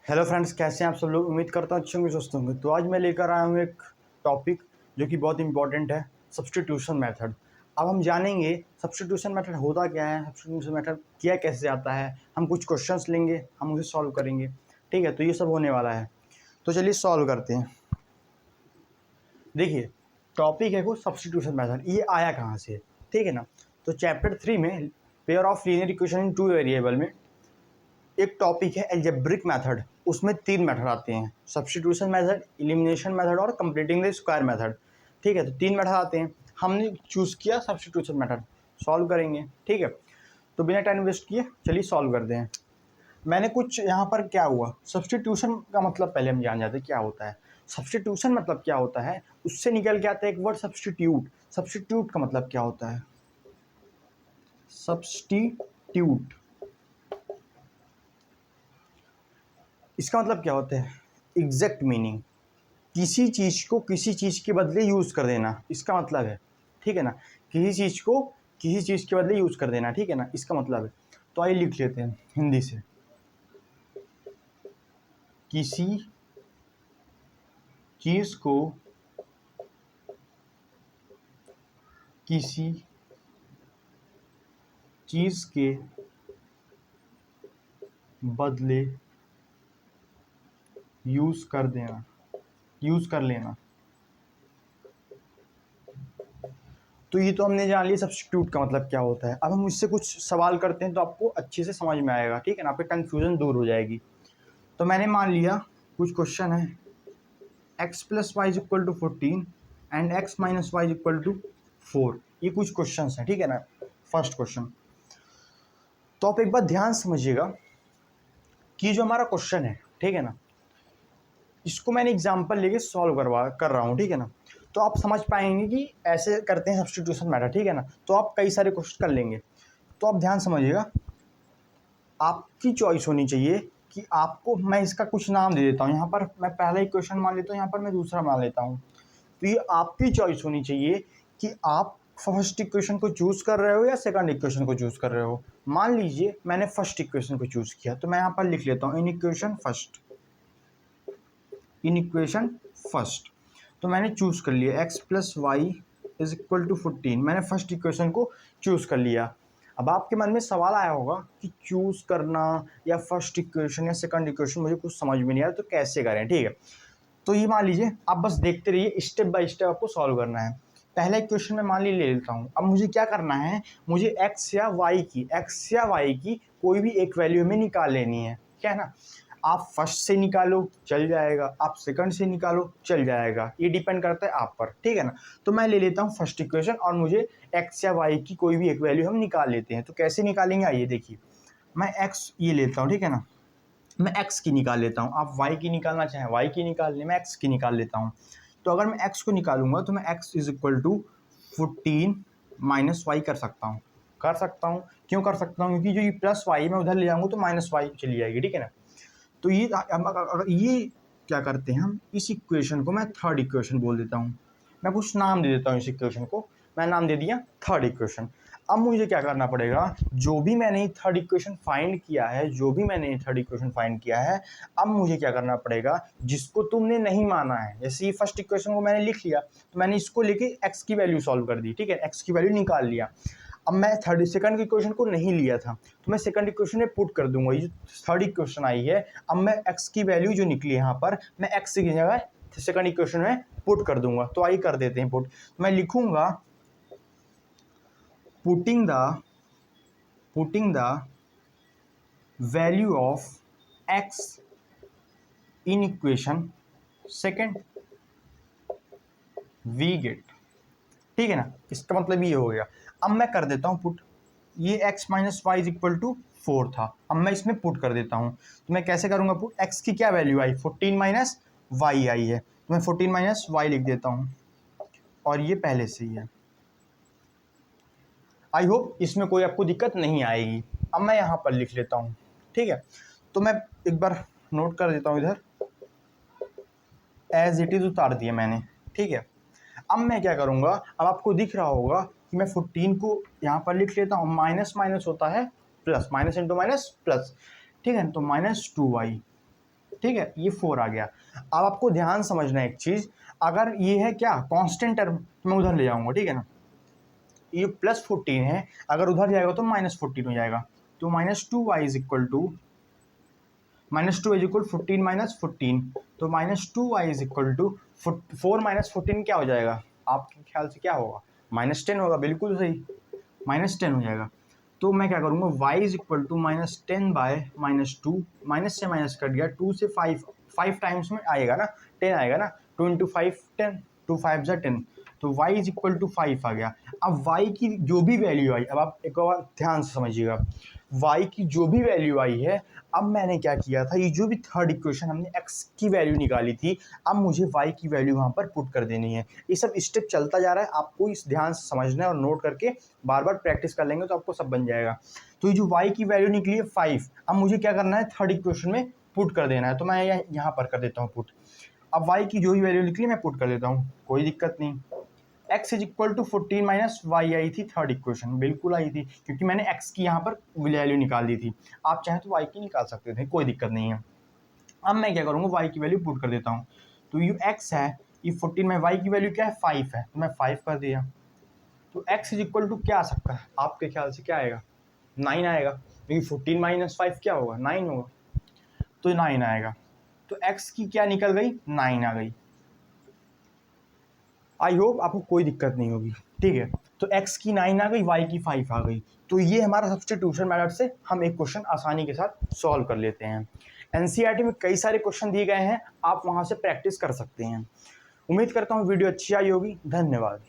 Hello friends, कैसे हैं आप सब लोग। उम्मीद करता हूँ अच्छे होंगे, स्वस्थ होंगे। तो आज मैं लेकर आया हूँ एक टॉपिक जो कि बहुत इंपॉर्टेंट है, सब्स्टिट्यूशन मेथड। अब हम जानेंगे सब्स्टिट्यूशन मेथड होता क्या है, सब्स्टिट्यूशन मेथड किया कैसे जाता है। हम कुछ क्वेश्चंस लेंगे, हम उसे सॉल्व करेंगे। ठीक है, तो ये सब होने वाला है। तो चलिए सॉल्व करते हैं। देखिए, टॉपिक है कुछ सब्स्टिट्यूशन मेथड, ये आया कहाँ से, ठीक है ना। तो चैप्टर 3 में pair of linear equation in 2 variable में एक टॉपिक है अलजेब्रिक मेथड। उसमें 3 मेथड आते हैं, सब्स्टिट्यूशन मेथड, एलिमिनेशन मेथड और कंप्लीटिंग द स्क्वायर मेथड। ठीक है, तो 3 मेथड आते हैं। हमने चूज़ किया सब्स्टिट्यूशन मेथड, सॉल्व करेंगे। ठीक है, तो बिना टाइम वेस्ट किए चलिए सॉल्व करते हैं। मैंने कुछ यहाँ पर क्या हुआ, सब्स्टिट्यूशन का मतलब पहले हम जान जाते हैं क्या होता है। सब्स्टिट्यूशन मतलब क्या होता है, उससे निकल के आता है एक वर्ड सब्स्टिट्यूट। सब्स्टिट्यूट का मतलब क्या होता है, सब्स्टिट्यूट, इसका मतलब क्या होता है, एग्जैक्ट मीनिंग, किसी चीज़ को किसी चीज़ के बदले यूज़ कर देना, इसका मतलब है। ठीक है ना, किसी चीज़ को किसी चीज़ के बदले यूज़ कर देना, ठीक है ना, इसका मतलब है। तो आइए लिख लेते हैं हिंदी से, किसी चीज़ को किसी चीज़ के बदले यूज़ कर देना, यूज़ कर लेना। तो ये तो हमने जान लिया सब्स्टिट्यूट का मतलब क्या होता है। अब हम इससे कुछ सवाल करते हैं तो आपको अच्छे से समझ में आएगा, ठीक है ना, आपकी कन्फ्यूज़न दूर हो जाएगी। तो मैंने मान लिया कुछ क्वेश्चन है, x plus y is equal to 14 and x minus y is equal to 4। ये कुछ क्वेश्चन हैं, ठीक है ना। फर्स्ट क्वेश्चन, तो आप एक बार ध्यान समझिएगा कि जो हमारा क्वेश्चन है, ठीक है ना, इसको मैंने एग्जांपल लेके सॉल्व कर रहा हूँ, ठीक है ना। तो आप समझ पाएंगे कि ऐसे करते हैं सब्स्टिट्यूशन मैथड, ठीक है ना। तो आप कई सारे क्वेश्चन कर लेंगे। तो आप ध्यान समझिएगा, आपकी चॉइस होनी चाहिए कि आपको, मैं इसका कुछ नाम दे देता हूँ। यहाँ पर मैं पहला इक्वेशन मान लेता हूँ, यहाँ पर मैं दूसरा मान लेता हूँ। तो ये आपकी चॉइस होनी चाहिए कि आप फर्स्ट इक्वेशन को चूज़ कर रहे हो या सेकंड इक्वेशन को चूज़ कर रहे हो। मान लीजिए मैंने फर्स्ट इक्वेशन को चूज़ किया, तो मैं यहाँ पर लिख लेता हूँ in equation first, in equation first. तो मैंने चूज़ कर लिया x plus y is equal to 14, मैंने फर्स्ट इक्वेशन को चूज़ कर लिया। अब आपके मन में सवाल आया होगा कि चूज़ करना या फर्स्ट इक्वेशन या सेकंड इक्वेशन मुझे कुछ समझ में नहीं आया, तो कैसे करें। ठीक है, तो ये मान लीजिए आप बस देखते रहिए, स्टेप बाय स्टेप आपको सॉल्व करना है। पहला इक्वेशन में मान ली ले लेता हूँ। अब मुझे क्या करना है, मुझे x या y की कोई भी एक वैल्यू में निकाल लेनी है, क्या है ना। आप फर्स्ट से निकालो चल जाएगा, आप सेकंड से निकालो चल जाएगा, ये डिपेंड करता है आप पर, ठीक है ना। तो मैं ले लेता हूँ फर्स्ट इक्वेशन और मुझे x या y की कोई भी एक वैल्यू हम निकाल लेते हैं। तो कैसे निकालेंगे, आइए देखिए। मैं x ये लेता हूँ, ठीक है ना, मैं x की निकाल लेता हूँ। आप y की निकालना चाहें y की निकाल लें, मैं x की निकाल लेता हूँ। तो अगर मैं x को निकालूंगा तो मैं x is equal to 14 minus y कर सकता हूँ। क्यों कर सकता हूँ, क्योंकि जो ये प्लस वाई मैं उधर ले जाऊँगा तो माइनस वाई चली जाएगी, ठीक है ना। तो ये अगर ये क्या करते हैं हम, इस इक्वेशन को मैं थर्ड इक्वेशन बोल देता हूँ। मैं कुछ नाम दे देता हूँ इस इक्वेशन को, मैं नाम दे दिया थर्ड इक्वेशन। अब मुझे क्या करना पड़ेगा, जो भी मैंने थर्ड इक्वेशन फाइंड किया है, अब मुझे क्या करना पड़ेगा, जिसको तुमने नहीं माना है, जैसे ये फर्स्ट इक्वेशन को मैंने लिख लिया तो मैंने इसको लेके x की वैल्यू सॉल्व कर दी, ठीक है, x की वैल्यू निकाल लिया। अब मैं सेकंड इक्वेशन को नहीं लिया था, तो मैं सेकंड इक्वेशन में पुट कर दूंगा। ये जो थर्ड इक्वेशन आई है, अब मैं x की वैल्यू जो निकली यहाँ पर, मैं x की जगह सेकंड इक्वेशन में पुट कर दूंगा। तो आइए कर देते हैं पुट। मैं लिखूंगा putting the value of x in equation second we get, ठीक है ना। इसका मतलब ये हो गया। अब मैं कर देता हूँ पुट, ये x minus y is equal to 4 था, अब मैं इसमें पुट कर देता हूँ। तो मैं कैसे करूँगा पुट, x की क्या वैल्यू आई, 14 माइनस वाई आई है, तो मैं 14 माइनस वाई लिख देता हूँ, और ये पहले से ही है। आई होप इसमें कोई आपको दिक्कत नहीं आएगी। अब मैं यहाँ पर लिख लेता हूँ, ठीक है। तो मैं एक बार नोट कर देता हूँ इधर, एज इट इज़ उतार दिया मैंने, ठीक है। अब मैं क्या करूँगा, अब आपको दिख रहा होगा कि मैं 14 को यहाँ पर लिख लेता हूँ, माइनस माइनस होता है plus, minus into minus plus, ठीक है। तो -2y ठीक है, ये 4 आ गया। अब आपको ध्यान समझना है एक चीज़, अगर ये है क्या कांस्टेंट टर्म, मैं उधर ले जाऊंगा, ठीक है ना, ये +14 है, अगर उधर जाएगा तो -14 हो जाएगा। तो -2y is equal to -2 is equal 14 -14, तो -2y इज इक्वल टू 4 -14 क्या हो जाएगा आपके ख्याल से, क्या होगा? -10 होगा, बिल्कुल सही, -10 हो जाएगा। तो मैं क्या करूँगा, y is equal to -10 by -2, minus से माइनस कट गया, 2 से 5 टाइम्स में आएगा ना, 10 आएगा ना, 2 इंटू 5 10, 2 5 जा 10, तो y इज इक्वल टू 5 आ गया। अब y की जो भी वैल्यू आई, अब आप एक बार ध्यान से समझिएगा, y की जो भी वैल्यू आई है, अब मैंने क्या किया था, ये जो भी थर्ड इक्वेशन हमने x की वैल्यू निकाली थी, अब मुझे y की वैल्यू वहाँ पर पुट कर देनी है। ये सब स्टेप चलता जा रहा है, आपको इस ध्यान से समझना है और नोट करके बार बार प्रैक्टिस कर लेंगे तो आपको सब बन जाएगा। तो ये जो y की वैल्यू निकली है 5, अब मुझे क्या करना है, थर्ड इक्वेशन में पुट कर देना है, तो मैं यहाँ पर कर देता हूँ पुट। अब y की जो भी वैल्यू निकली मैं पुट कर देता हूँ, कोई दिक्कत नहीं। x is equal to 14 minus y आई थी थर्ड इक्वेशन, बिल्कुल आई थी क्योंकि मैंने x की यहाँ पर वैल्यू निकाल दी थी। आप चाहें तो y की निकाल सकते थे, कोई दिक्कत नहीं है। अब मैं क्या करूँगा, y की वैल्यू पुट कर देता हूँ। तो ये x है, ये 14 में y की वैल्यू क्या है 5 है, तो मैं 5 कर दिया। तो x इज इक्वल टू क्या आ सकता है आपके ख्याल से, क्या आएगा? 9 आएगा, क्योंकि 14 माइनस 5 क्या होगा, 9 होगा, तो 9 आएगा। तो x की क्या निकल गई, 9 आ गई। आई होप आपको कोई दिक्कत नहीं होगी, ठीक है। तो x की 9 आ गई, y की 5 आ गई। तो ये हमारा सब्स्टिट्यूशन मेथड से हम एक क्वेश्चन आसानी के साथ सॉल्व कर लेते हैं। एनसीईआरटी में कई सारे क्वेश्चन दिए गए हैं, आप वहां से प्रैक्टिस कर सकते हैं। उम्मीद करता हूँ वीडियो अच्छी आई होगी। धन्यवाद।